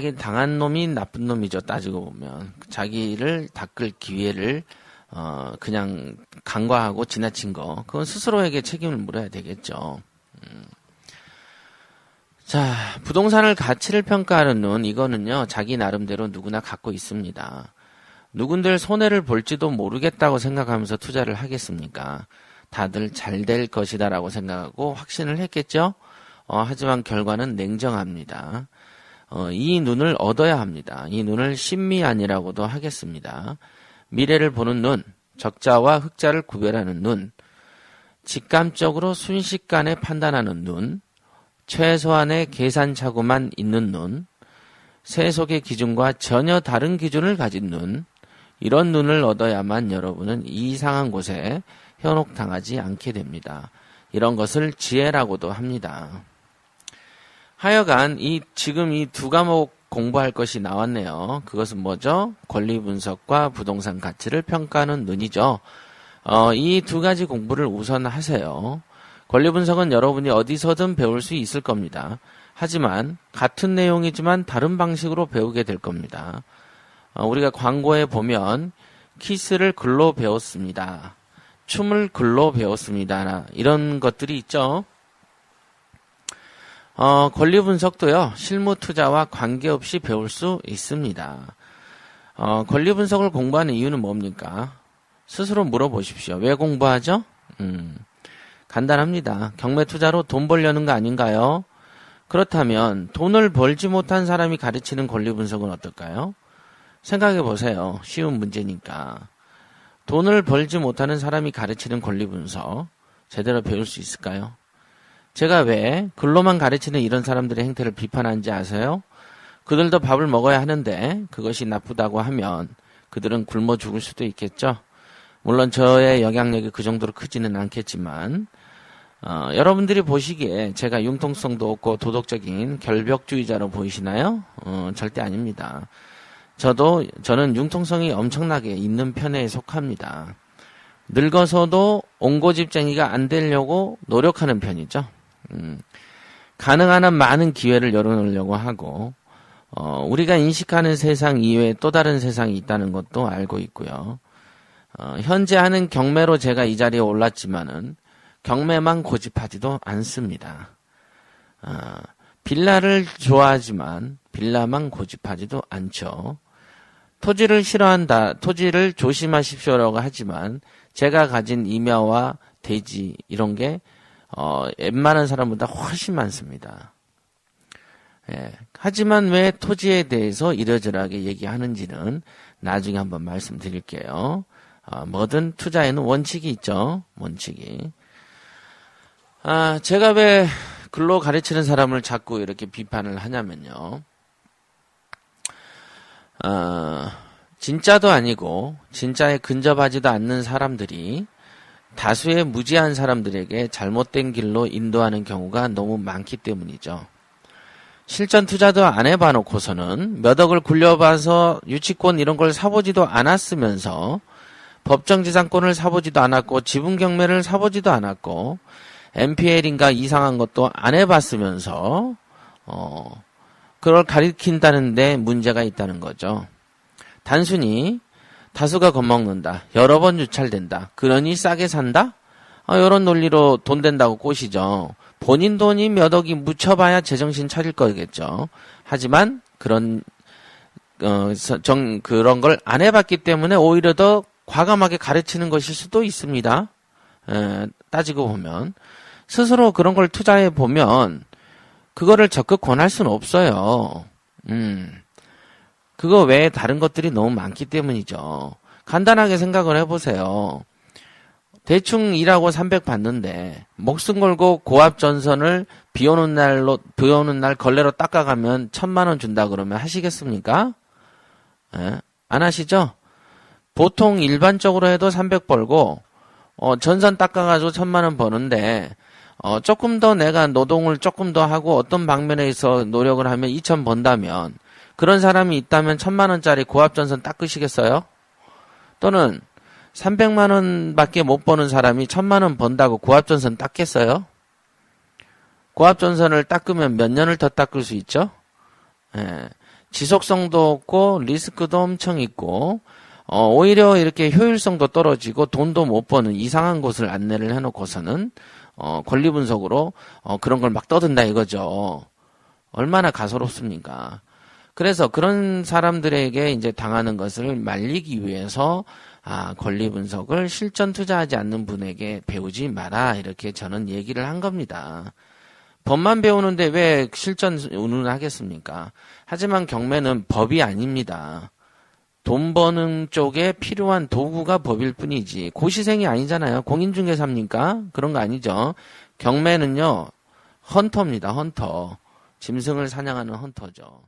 자기 당한 놈이 나쁜 놈이죠. 따지고 보면 자기를 닦을 기회를 그냥 간과하고 지나친 거, 그건 스스로에게 책임을 물어야 되겠죠. 자, 부동산을 가치를 평가하는 눈, 이거는요 자기 나름대로 누구나 갖고 있습니다. 누군들 손해를 볼지도 모르겠다고 생각하면서 투자를 하겠습니까? 다들 잘 될 것이다 라고 생각하고 확신을 했겠죠? 하지만 결과는 냉정합니다. 이 눈을 얻어야 합니다. 이 눈을 신미안이라고도 하겠습니다. 미래를 보는 눈, 적자와 흑자를 구별하는 눈, 직감적으로 순식간에 판단하는 눈, 최소한의 계산착오만 있는 눈, 세속의 기준과 전혀 다른 기준을 가진 눈, 이런 눈을 얻어야만 여러분은 이상한 곳에 현혹당하지 않게 됩니다. 이런 것을 지혜라고도 합니다. 하여간 지금 이 두 과목 공부할 것이 나왔네요. 그것은 뭐죠? 권리 분석과 부동산 가치를 평가하는 눈이죠. 이 두 가지 공부를 우선 하세요. 권리 분석은 여러분이 어디서든 배울 수 있을 겁니다. 하지만 같은 내용이지만 다른 방식으로 배우게 될 겁니다. 우리가 광고에 보면 키스를 글로 배웠습니다. 춤을 글로 배웠습니다. 이런 것들이 있죠. 권리 분석도요, 실무 투자와 관계없이 배울 수 있습니다. 권리 분석을 공부하는 이유는 뭡니까? 스스로 물어보십시오. 왜 공부하죠? 간단합니다. 경매 투자로 돈 벌려는 거 아닌가요? 그렇다면 돈을 벌지 못한 사람이 가르치는 권리 분석은 어떨까요? 생각해 보세요. 쉬운 문제니까. 돈을 벌지 못하는 사람이 가르치는 권리 분석 제대로 배울 수 있을까요? 제가 왜 글로만 가르치는 이런 사람들의 행태를 비판하는지 아세요? 그들도 밥을 먹어야 하는데 그것이 나쁘다고 하면 그들은 굶어 죽을 수도 있겠죠. 물론 저의 영향력이 그 정도로 크지는 않겠지만 여러분들이 보시기에 제가 융통성도 없고 도덕적인 결벽주의자로 보이시나요? 절대 아닙니다. 저는 융통성이 엄청나게 있는 편에 속합니다. 늙어서도 옹고집쟁이가 안 되려고 노력하는 편이죠. 가능한 한 많은 기회를 열어놓으려고 하고 우리가 인식하는 세상 이외에 또 다른 세상이 있다는 것도 알고 있고요. 현재 하는 경매로 제가 이 자리에 올랐지만은 경매만 고집하지도 않습니다. 빌라를 좋아하지만 빌라만 고집하지도 않죠. 토지를 싫어한다, 토지를 조심하십시오라고 하지만 제가 가진 임야와 대지 이런 게 웬만한 사람보다 훨씬 많습니다. 예. 하지만 왜 토지에 대해서 이러저러하게 얘기하는지는 나중에 한번 말씀드릴게요. 뭐든 투자에는 원칙이 있죠. 원칙이. 제가 왜 글로 가르치는 사람을 자꾸 이렇게 비판을 하냐면요. 진짜도 아니고 진짜에 근접하지도 않는 사람들이 다수의 무지한 사람들에게 잘못된 길로 인도하는 경우가 너무 많기 때문이죠. 실전 투자도 안 해봐 놓고서는 몇 억을 굴려봐서 유치권 이런 걸 사보지도 않았으면서 법정지상권을 사보지도 않았고 지분 경매를 사보지도 않았고 MPL인가 이상한 것도 안 해봤으면서 그걸 가리킨다는데 문제가 있다는 거죠. 단순히 다수가 겁먹는다, 여러 번 유찰된다, 그러니 싸게 산다? 이런 논리로 돈 된다고 꼬시죠. 본인 돈이 몇 억이 묻혀봐야 제정신 차릴 거겠죠. 하지만 그런 걸 안 해봤기 때문에 오히려 더 과감하게 가르치는 것일 수도 있습니다. 따지고 보면 스스로 그런 걸 투자해 보면 그거를 적극 권할 수는 없어요. 그거 외에 다른 것들이 너무 많기 때문이죠. 간단하게 생각을 해보세요. 대충 일하고 300 받는데 목숨 걸고 고압 전선을 비 오는 날 걸레로 닦아가면 1000만 원 준다 그러면 하시겠습니까? 안 하시죠? 보통 일반적으로 해도 300 벌고 전선 닦아가지고 1000만 원 버는데 조금 더 내가 노동을 조금 더 하고 어떤 방면에서 노력을 하면 2000 번다면 그런 사람이 있다면 1000만 원짜리 고압 전선 닦으시겠어요? 또는 300만 원밖에 못 버는 사람이 1000만 원 번다고 고압 전선 닦겠어요? 고압 전선을 닦으면 몇 년을 더 닦을 수 있죠? 지속성도 없고 리스크도 엄청 있고 오히려 이렇게 효율성도 떨어지고 돈도 못 버는 이상한 곳을 안내를 해놓고서는 권리 분석으로 그런 걸 막 떠든다 이거죠. 얼마나 가소롭습니까? 그래서 그런 사람들에게 이제 당하는 것을 말리기 위해서 권리 분석을 실전 투자하지 않는 분에게 배우지 마라 이렇게 저는 얘기를 한 겁니다. 법만 배우는데 왜 실전 운운하겠습니까? 하지만 경매는 법이 아닙니다. 돈 버는 쪽에 필요한 도구가 법일 뿐이지 고시생이 아니잖아요. 공인중개사입니까? 그런 거 아니죠. 경매는요. 헌터입니다. 헌터. 짐승을 사냥하는 헌터죠.